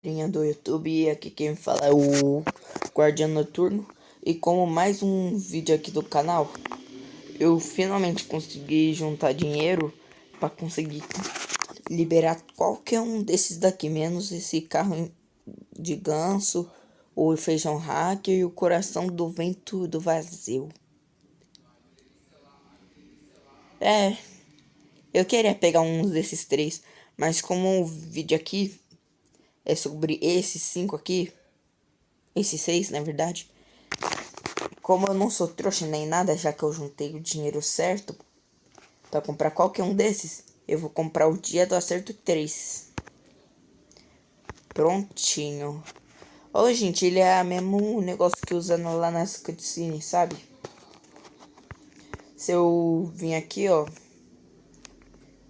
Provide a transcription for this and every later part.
Linha do YouTube, aqui quem fala é o Guardião Noturno. E como mais um vídeo aqui do canal, eu finalmente consegui juntar dinheiro para conseguir liberar qualquer um desses daqui, menos esse carro de ganso, o feijão hacker e o coração do vento do vazio. Eu queria pegar um desses três, mas como o vídeo aqui é sobre esses 5 aqui, esses 6 na verdade, como eu não sou trouxa nem nada, já que eu juntei o dinheiro certo pra comprar qualquer um desses, eu vou comprar o dia do acerto 3. Prontinho. Ô, gente, ele é o mesmo negócio que usa lá nas cutscenes, sabe? Se eu vim aqui, ó.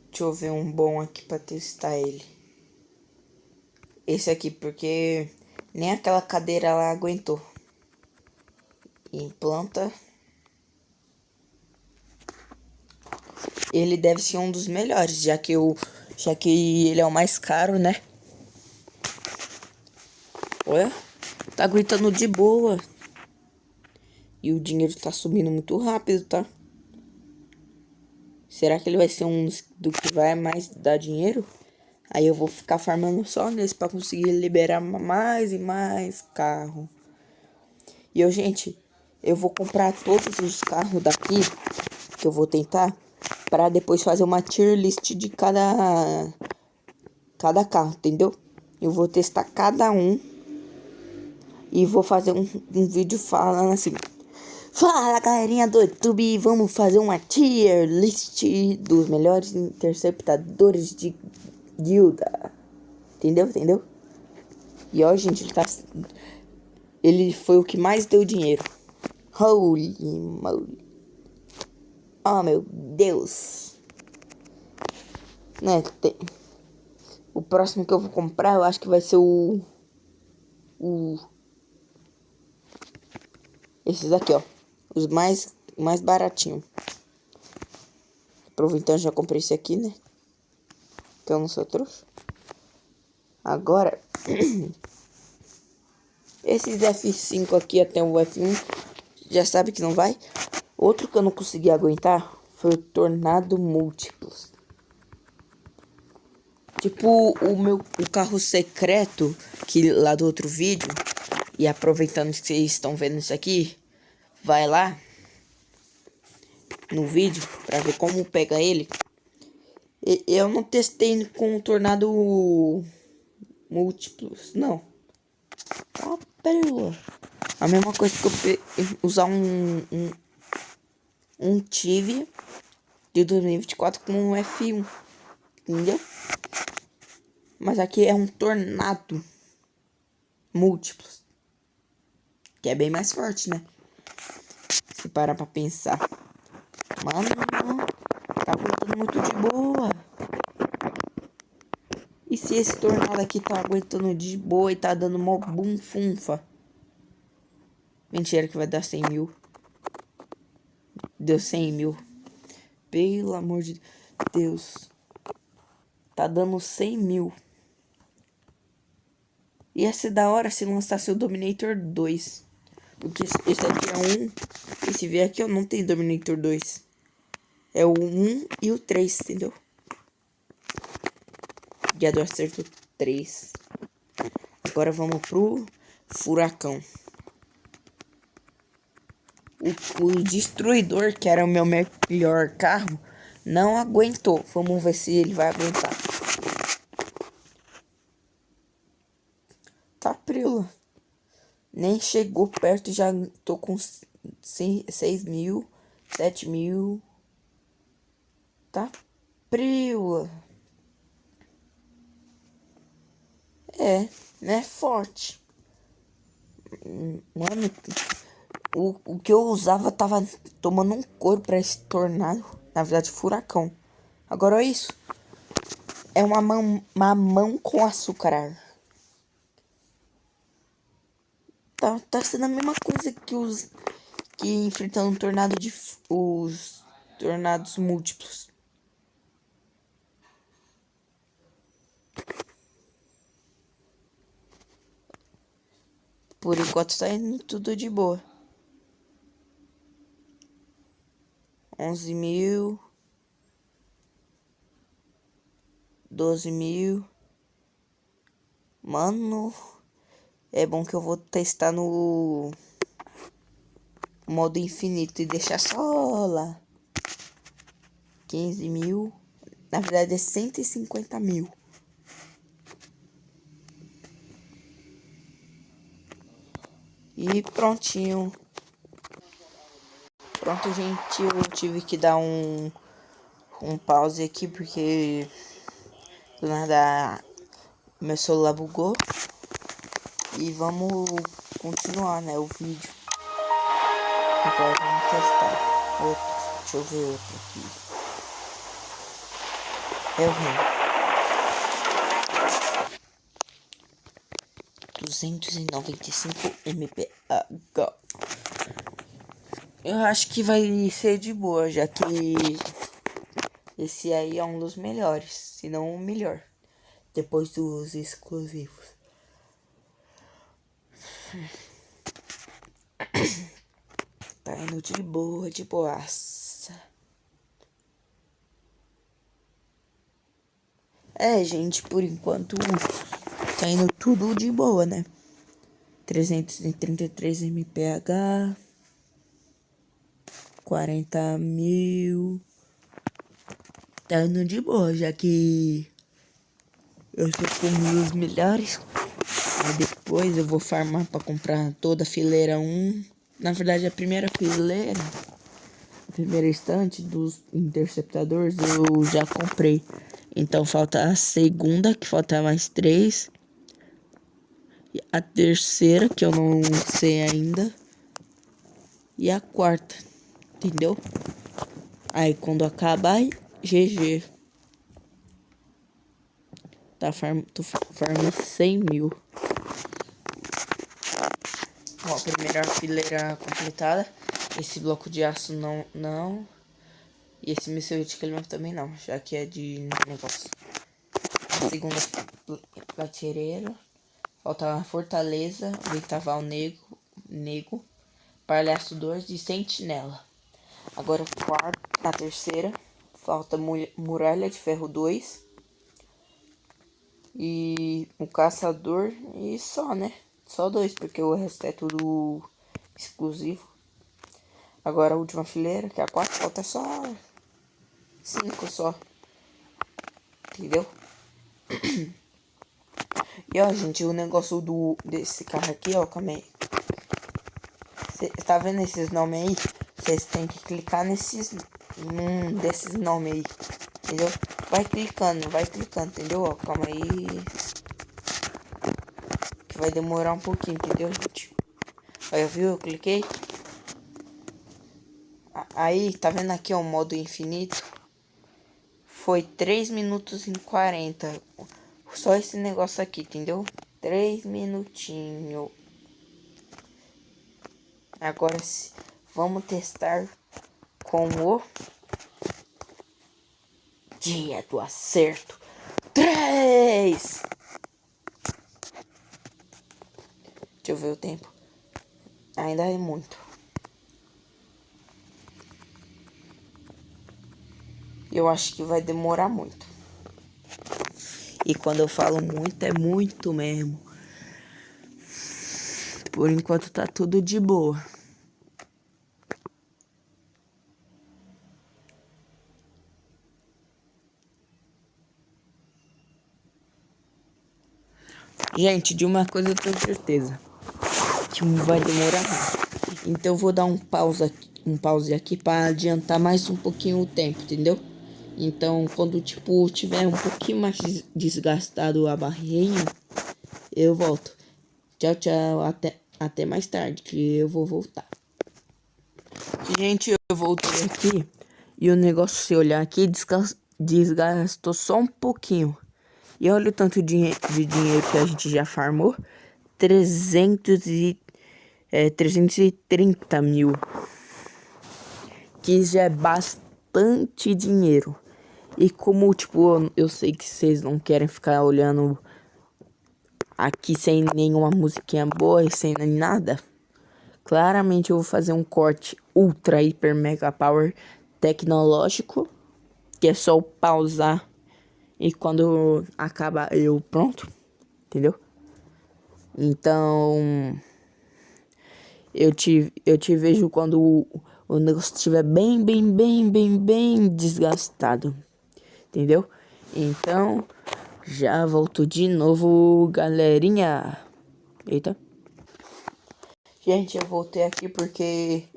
Deixa eu ver um bom aqui pra testar ele. Esse aqui, porque nem aquela cadeira lá aguentou. Implanta. Ele deve ser um dos melhores, já que ele é o mais caro, né? Olha, tá aguentando de boa. E o dinheiro tá subindo muito rápido, tá? Será que ele vai ser um do que vai mais dar dinheiro? Aí eu vou ficar farmando só nesse pra conseguir liberar mais e mais carro. E eu, gente, eu vou comprar todos os carros daqui, que eu vou tentar, para depois fazer uma tier list de cada carro, entendeu? Eu vou testar cada um e vou fazer um vídeo falando assim: fala, galerinha do YouTube, vamos fazer uma tier list dos melhores interceptadores de guilda. Entendeu? E ó, gente, ele foi o que mais deu dinheiro. Holy moly. Oh, meu Deus. Né, o próximo que eu vou comprar, eu acho que vai ser esses aqui, ó. Os mais baratinhos. Aproveitando, já comprei esse aqui, né? Que eu não sou trouxa. Agora, esses F5 aqui até o F1, já sabe que não vai. Outro que eu não consegui aguentar foi o Tornado Múltiplos. Tipo o carro secreto que lá do outro vídeo. E aproveitando que vocês estão vendo isso aqui, vai lá no vídeo pra ver como pega ele. Eu não testei com o Tornado Múltiplos, não. Ah, pera. A mesma coisa que eu usar um Tive de 2024 com um F1, entendeu? Mas aqui é um Tornado Múltiplos, que é bem mais forte, né? Se parar pra pensar. Mano, tá aguentando muito de boa. E se esse tornado aqui tá aguentando de boa e tá dando mó funfa? Mentira que vai dar 100 mil. Deu 100 mil. Pelo amor de Deus. Tá dando 100 mil. Ia ser da hora se lançasse o Dominator 2. Porque esse aqui é um. Esse V aqui, ó, não tem Dominator 2. É o 1 e o 3, entendeu? Guia do acerto 3. Agora vamos pro furacão. O destruidor, que era o meu melhor carro, não aguentou. Vamos ver se ele vai aguentar. Tá, prila. Nem chegou perto e já tô com 6 mil, 7 mil. Tá, prila. É, né? Forte. Mano, o que eu usava tava tomando um couro pra esse tornado. Na verdade, furacão. Agora olha isso. É uma mamão com açúcar. Tá sendo a mesma coisa que enfrentando um tornado os tornados múltiplos. por enquanto tá indo tudo de boa. 11.000. 12.000. Mano, é bom que eu vou testar no modo infinito e deixar só lá. 15.000. Na verdade é 150.000. E prontinho. Pronto, gente. Eu tive que dar um pause aqui porque do nada meu celular bugou. E vamos continuar, né, o vídeo. Agora vamos testar outro. Deixa eu ver outro aqui. É o Reno. 295 mph. Eu acho que vai ser de boa, já que esse aí é um dos melhores, se não o melhor, depois dos exclusivos. Tá indo de boa, de boaça. É, gente, por enquanto tá indo tudo de boa, né? 333 mph. 40.000. Tá indo de boa, já que eu estou com os melhores. Aí depois eu vou farmar pra comprar toda a fileira 1. Na verdade, a primeira fileira, a primeira estante dos interceptadores eu já comprei. Então falta a segunda, que falta mais 3. E a terceira, que eu não sei ainda. E a quarta, entendeu? Aí quando acabar, GG. Tu farmando 100.000. Ó, a primeira fileira completada. Esse bloco de aço não. E esse míssil de calimento também não, já que é de negócio. A segunda prateleira. Falta a fortaleza, ventaval nego, palhaço 2 e sentinela. Agora a terceira. Falta muralha de ferro 2. E o caçador e só, né? Só 2, porque o resto é tudo exclusivo. Agora a última fileira, que é a 4, falta só 5 só. Entendeu? E ó, gente, o negócio desse carro aqui, ó, calma aí. Cê tá vendo esses nomes aí? Vocês tem que clicar nesses desses nomes aí. Entendeu? Vai clicando, entendeu? Ó, calma aí. Que vai demorar um pouquinho, entendeu, gente? Olha, viu? Eu cliquei. Aí, tá vendo aqui, ó, o modo infinito? Foi 3 minutos e 40. Só esse negócio aqui, entendeu? 3 minutinhos. Agora vamos testar com o dia do acerto. 3! Deixa eu ver o tempo. Ainda é muito. Eu acho que vai demorar muito. E quando eu falo muito, é muito mesmo. Por enquanto tá tudo de boa. Gente, de uma coisa eu tenho certeza. Que vai demorar muito. Então eu vou dar um pause aqui para adiantar mais um pouquinho o tempo, entendeu? Então quando tipo tiver um pouquinho mais desgastado a barrinha, eu volto. Tchau, tchau, até mais tarde que eu vou voltar. Gente, eu voltei aqui e o negócio, se olhar aqui, desgastou só um pouquinho. E olha o tanto de dinheiro que a gente já farmou. 330 mil. Que já é bastante dinheiro. E como, tipo, eu sei que vocês não querem ficar olhando aqui sem nenhuma musiquinha boa e sem nada, claramente eu vou fazer um corte ultra, hiper, mega power tecnológico, que é só eu pausar e quando acabar eu pronto, entendeu? Então, eu te vejo quando o negócio estiver bem desgastado, entendeu? Então, já volto de novo, galerinha. Eita. Gente, eu voltei aqui porque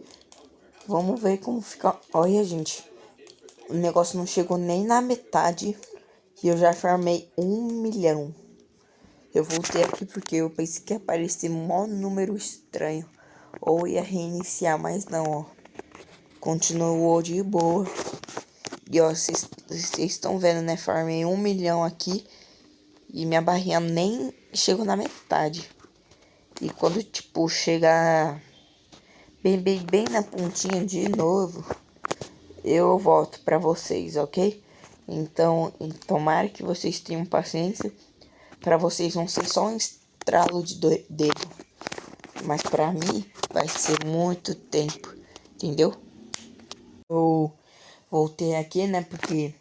vamos ver como fica. Olha, gente, o negócio não chegou nem na metade e eu já farmei 1 milhão. Eu voltei aqui porque eu pensei que ia aparecer um número estranho ou ia reiniciar, mas não, ó. Continuou de boa. E ó, vocês estão vendo, né? Farmei 1 milhão aqui e minha barrinha nem chegou na metade. E quando, tipo, chegar bem na pontinha de novo, eu volto pra vocês, ok? Então, tomara que vocês tenham paciência. Pra vocês vão ser só um estralo de dedo. Mas pra mim vai ser muito tempo, entendeu? Eu voltei aqui, né? Porque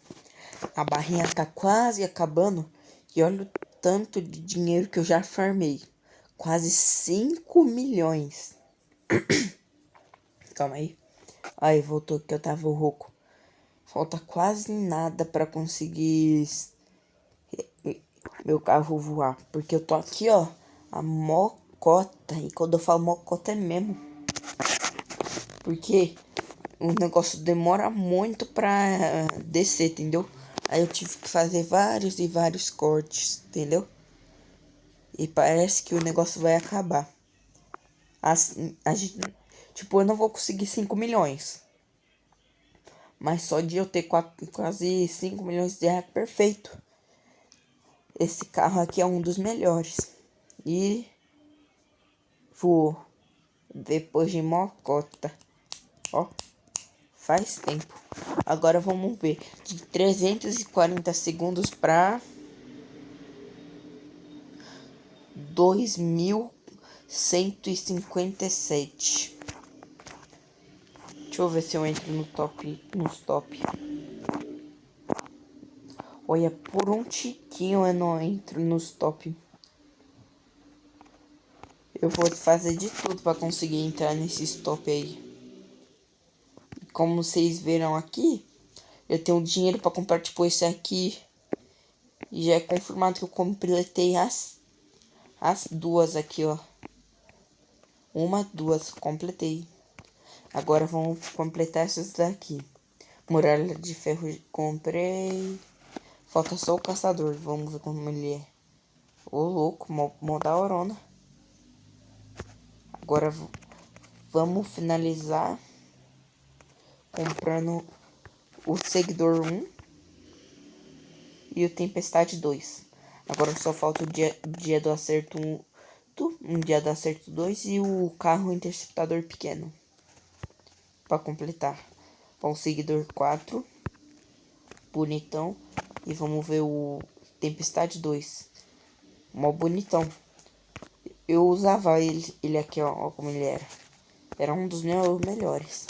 a barrinha tá quase acabando. E olha o tanto de dinheiro que eu já farmei. Quase 5 milhões. Calma aí. Aí, voltou que eu tava rouco. Falta quase nada pra conseguir meu carro voar. Porque eu tô aqui, ó. A mocota. E quando eu falo mocota é mesmo. Porque o negócio demora muito pra descer, entendeu? Aí eu tive que fazer vários e vários cortes, entendeu? E parece que o negócio vai acabar. Assim, a gente, tipo, eu não vou conseguir 5 milhões. Mas só de eu ter quase 5 milhões já é perfeito. Esse carro aqui é um dos melhores. E vou depois de mocota. Ó, faz tempo. Agora vamos ver. De 340 segundos para 2157. Deixa eu ver se eu entro no top, nos top. Olha, por um tiquinho eu não entro nos top. Eu vou fazer de tudo para conseguir entrar nesses top aí. Como vocês viram aqui, eu tenho dinheiro para comprar tipo esse aqui. E já é confirmado que eu completei as duas aqui, ó. Uma, duas, completei. Agora vamos completar essas daqui. Muralha de ferro, comprei. Falta só o caçador, vamos ver como ele é. Ô, louco, mó da horona. Agora vamos finalizar comprando o seguidor 1 e o tempestade 2. Agora só falta o dia do acerto 1, um dia do acerto 2 e o carro interceptador pequeno para completar. Bom, seguidor 4, bonitão, e vamos ver o tempestade 2, mó bonitão. Eu usava ele aqui, ó, como ele era um dos meus melhores.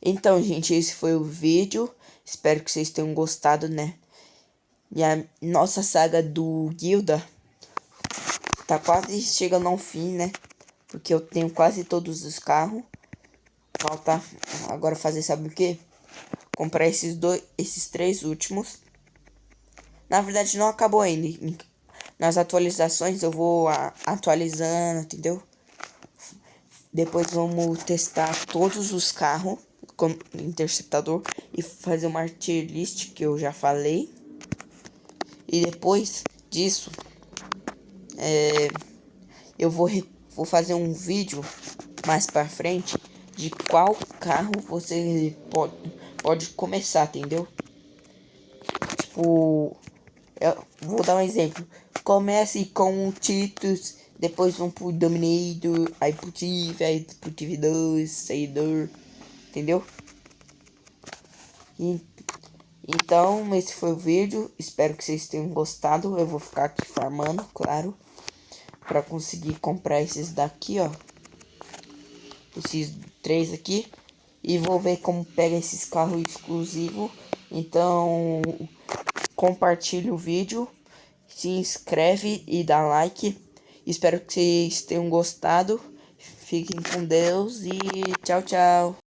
Então, gente, esse foi o vídeo. Espero que vocês tenham gostado, né? E a nossa saga do Guilda tá quase chegando ao fim, né? Porque eu tenho quase todos os carros. Falta agora fazer, sabe o que? Comprar esses 3 últimos. Na verdade, não acabou ainda. Nas atualizações eu vou atualizando, entendeu? Depois vamos testar todos os carros com interceptador e fazer uma tier list que eu já falei. E depois disso, eu vou fazer um vídeo mais pra frente de qual carro você pode começar, entendeu? Tipo, eu vou dar um exemplo. Comece com o Titus, depois vão pro Dominator, aí pro Tiv, aí pro TV2, Sailor, entendeu? E, Então, esse foi o vídeo. Espero que vocês tenham gostado. Eu vou ficar aqui farmando, claro, para conseguir comprar esses daqui, ó. Esses 3 aqui. E vou ver como pega esses carros exclusivos. Então, compartilhe o vídeo, se inscreve e dá like. Espero que vocês tenham gostado. Fiquem com Deus e tchau, tchau.